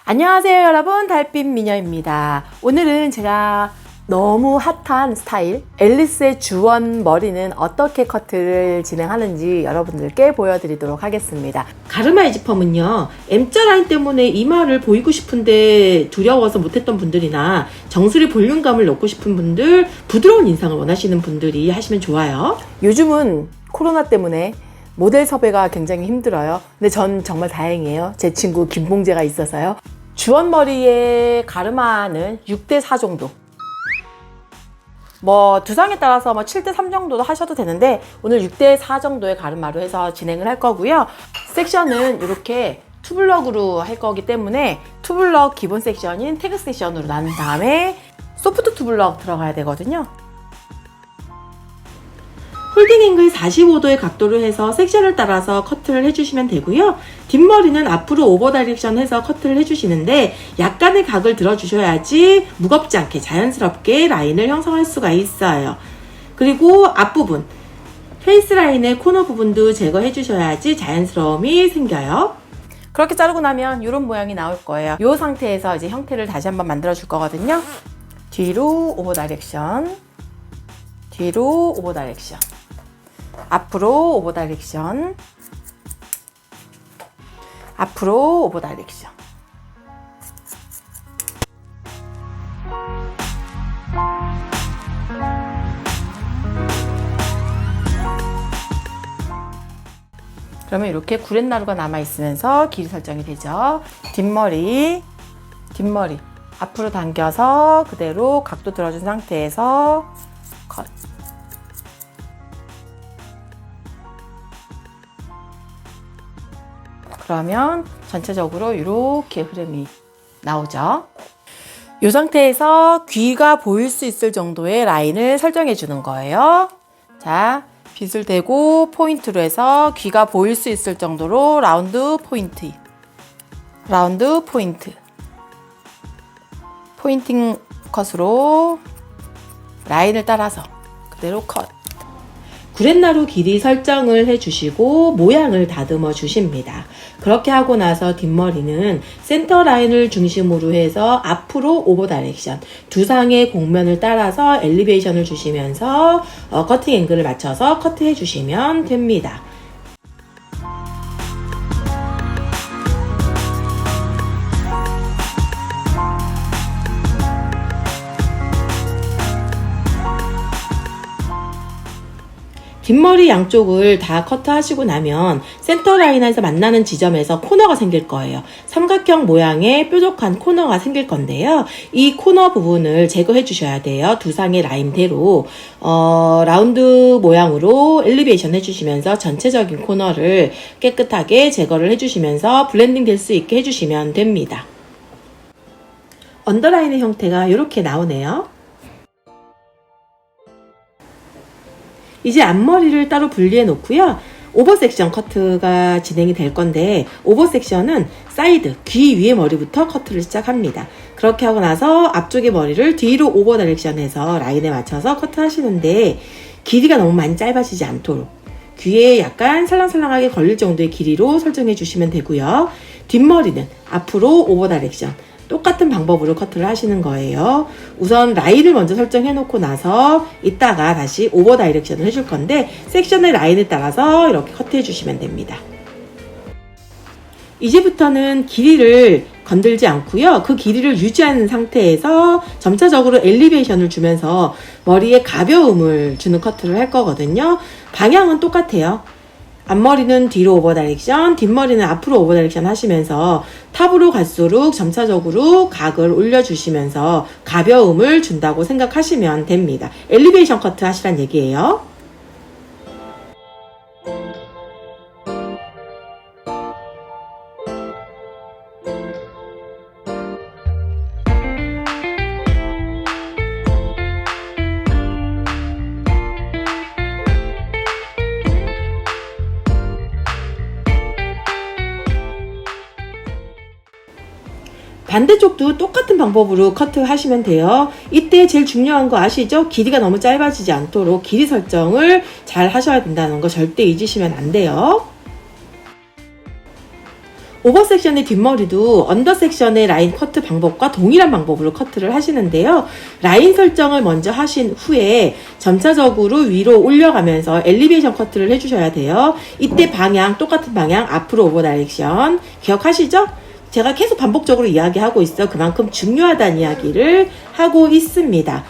안녕하세요 여러분, 달빛 미녀입니다. 오늘은 제가 너무 핫한 스타일 앨리스의 주원 머리는 어떻게 커트를 진행하는지 여러분들께 보여드리도록 하겠습니다. 가르마 에지펌은요, M자 라인 때문에 이마를 보이고 싶은데 두려워서 못했던 분들이나 정수리 볼륨감을 넣고 싶은 분들, 부드러운 인상을 원하시는 분들이 하시면 좋아요. 요즘은 코로나 때문에 모델 섭외가 굉장히 힘들어요. 근데 전 정말 다행이에요. 제 친구 김봉재가 있어서요. 주원머리의 가르마는 6대4 정도, 두상에 따라서 7대3 정도도 하셔도 되는데 오늘 6대4 정도의 가르마로 해서 진행을 할 거고요. 섹션은 이렇게 투블럭으로 할 거기 때문에 투블럭 기본 섹션인 태그 섹션으로 나눈 다음에 소프트 투블럭 들어가야 되거든요. 홀딩 앵글 45도의 각도로 해서 섹션을 따라서 커트를 해주시면 되고요. 뒷머리는 앞으로 오버 다이렉션 해서 커트를 해주시는데 약간의 각을 들어주셔야지 무겁지 않게 자연스럽게 라인을 형성할 수가 있어요. 그리고 앞부분, 페이스 라인의 코너 부분도 제거해 주셔야지 자연스러움이 생겨요. 그렇게 자르고 나면 이런 모양이 나올 거예요. 이 상태에서 이제 형태를 다시 한번 만들어 줄 거거든요. 뒤로 오버 다이렉션, 뒤로 오버 다이렉션, 앞으로 오버 다이렉션, 앞으로 오버 다이렉션. 그러면 이렇게 구렛나루가 남아있으면서 길이 설정이 되죠. 뒷머리 앞으로 당겨서 그대로 각도 들어준 상태에서 컷. 그러면 전체적으로 이렇게 흐름이 나오죠. 이 상태에서 귀가 보일 수 있을 정도의 라인을 설정해 주는 거예요. 자, 빗을 대고 포인트로 해서 귀가 보일 수 있을 정도로 라운드 포인트, 라운드 포인트, 포인팅 컷으로 라인을 따라서 그대로 컷. 구렛나루 길이 설정을 해주시고 모양을 다듬어 주십니다. 그렇게 하고 나서 뒷머리는 센터 라인을 중심으로 해서 앞으로 오버 다이렉션, 두상의 곡면을 따라서 엘리베이션을 주시면서 커팅 앵글을 맞춰서 커트해 주시면 됩니다. 뒷머리 양쪽을 다 커트하시고 나면 센터 라인에서 만나는 지점에서 코너가 생길 거예요. 삼각형 모양의 뾰족한 코너가 생길 건데요. 이 코너 부분을 제거해 주셔야 돼요. 두상의 라인대로 라운드 모양으로 엘리베이션 해주시면서 전체적인 코너를 깨끗하게 제거를 해주시면서 블렌딩 될 수 있게 해주시면 됩니다. 언더라인의 형태가 이렇게 나오네요. 이제 앞머리를 따로 분리해 놓고요. 오버 섹션 커트가 진행이 될 건데, 오버 섹션은 사이드, 귀 위의 머리부터 커트를 시작합니다. 그렇게 하고 나서 앞쪽의 머리를 뒤로 오버 다이렉션해서 라인에 맞춰서 커트 하시는데, 길이가 너무 많이 짧아지지 않도록 귀에 약간 살랑살랑하게 걸릴 정도의 길이로 설정해 주시면 되고요. 뒷머리는 앞으로 오버 다이렉션, 똑같은 방법으로 커트를 하시는 거예요. 우선 라인을 먼저 설정해 놓고 나서 이따가 다시 오버 다이렉션을 해줄 건데 섹션의 라인에 따라서 이렇게 커트해 주시면 됩니다. 이제부터는 길이를 건들지 않고요. 그 길이를 유지하는 상태에서 점차적으로 엘리베이션을 주면서 머리에 가벼움을 주는 커트를 할 거거든요. 방향은 똑같아요. 앞머리는 뒤로 오버 다이렉션, 뒷머리는 앞으로 오버 다이렉션 하시면서 탑으로 갈수록 점차적으로 각을 올려주시면서 가벼움을 준다고 생각하시면 됩니다. 엘리베이션 커트 하시란 얘기예요. 반대쪽도 똑같은 방법으로 커트 하시면 돼요. 이때 제일 중요한 거 아시죠? 길이가 너무 짧아지지 않도록 길이 설정을 잘 하셔야 된다는 거 절대 잊으시면 안 돼요. 오버 섹션의 뒷머리도 언더 섹션의 라인 커트 방법과 동일한 방법으로 커트를 하시는데요. 라인 설정을 먼저 하신 후에 점차적으로 위로 올려가면서 엘리베이션 커트를 해주셔야 돼요. 이때 방향, 똑같은 방향, 앞으로 오버 다이렉션 기억하시죠? 제가 계속 반복적으로 이야기하고 있어 그만큼 중요하다는 이야기를 하고 있습니다.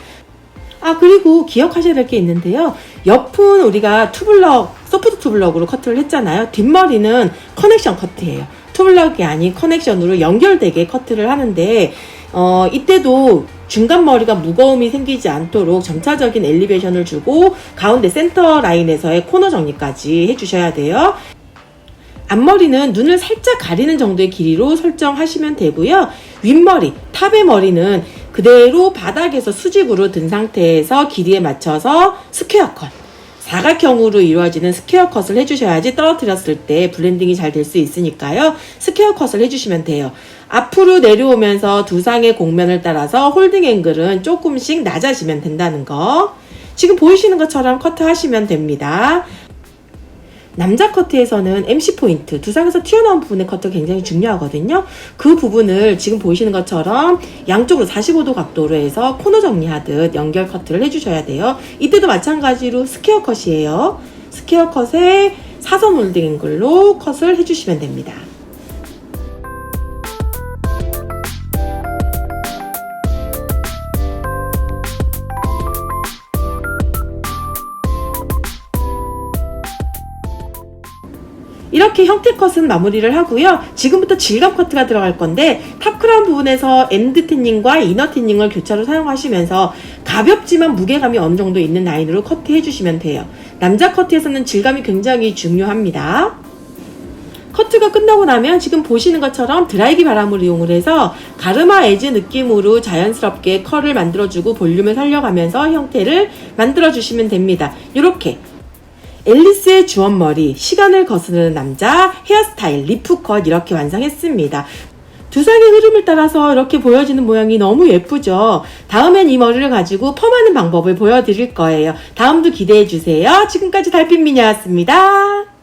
그리고 기억하셔야 될 게 있는데요. 옆은 우리가 투블럭, 소프트 투블럭으로 커트를 했잖아요. 뒷머리는 커넥션 커트예요. 투블럭이 아닌 커넥션으로 연결되게 커트를 하는데 이때도 중간 머리가 무거움이 생기지 않도록 점차적인 엘리베이션을 주고 가운데 센터 라인에서의 코너 정리까지 해주셔야 돼요. 앞머리는 눈을 살짝 가리는 정도의 길이로 설정하시면 되고요. 윗머리, 탑의 머리는 그대로 바닥에서 수직으로 든 상태에서 길이에 맞춰서 스퀘어 컷, 사각형으로 이루어지는 스퀘어 컷을 해주셔야지 떨어뜨렸을 때 블렌딩이 잘 될 수 있으니까요. 스퀘어 컷을 해주시면 돼요. 앞으로 내려오면서 두상의 곡면을 따라서 홀딩 앵글은 조금씩 낮아지면 된다는 거. 지금 보이시는 것처럼 커트하시면 됩니다. 남자 커트에서는 MC 포인트, 두상에서 튀어나온 부분의 커트가 굉장히 중요하거든요. 그 부분을 지금 보이시는 것처럼 양쪽으로 45도 각도로 해서 코너 정리하듯 연결 커트를 해주셔야 돼요. 이때도 마찬가지로 스퀘어 컷이에요. 스퀘어 컷에 사선 홀딩 앵글로 컷을 해주시면 됩니다. 이렇게 형태 컷은 마무리를 하고요. 지금부터 질감 커트가 들어갈 건데 탑 크라운 부분에서 엔드 틴닝과 이너 틴닝을 교차로 사용하시면서 가볍지만 무게감이 어느 정도 있는 라인으로 커트해 주시면 돼요. 남자 커트에서는 질감이 굉장히 중요합니다. 커트가 끝나고 나면 지금 보시는 것처럼 드라이기 바람을 이용을 해서 가르마 에즈 느낌으로 자연스럽게 컬을 만들어주고 볼륨을 살려가면서 형태를 만들어주시면 됩니다. 이렇게 앨리스의 주원머리, 시간을 거스르는 남자, 헤어스타일, 리프컷 이렇게 완성했습니다. 두상의 흐름을 따라서 이렇게 보여지는 모양이 너무 예쁘죠? 다음엔 이 머리를 가지고 펌하는 방법을 보여드릴 거예요. 다음도 기대해주세요. 지금까지 달빛미녀였습니다.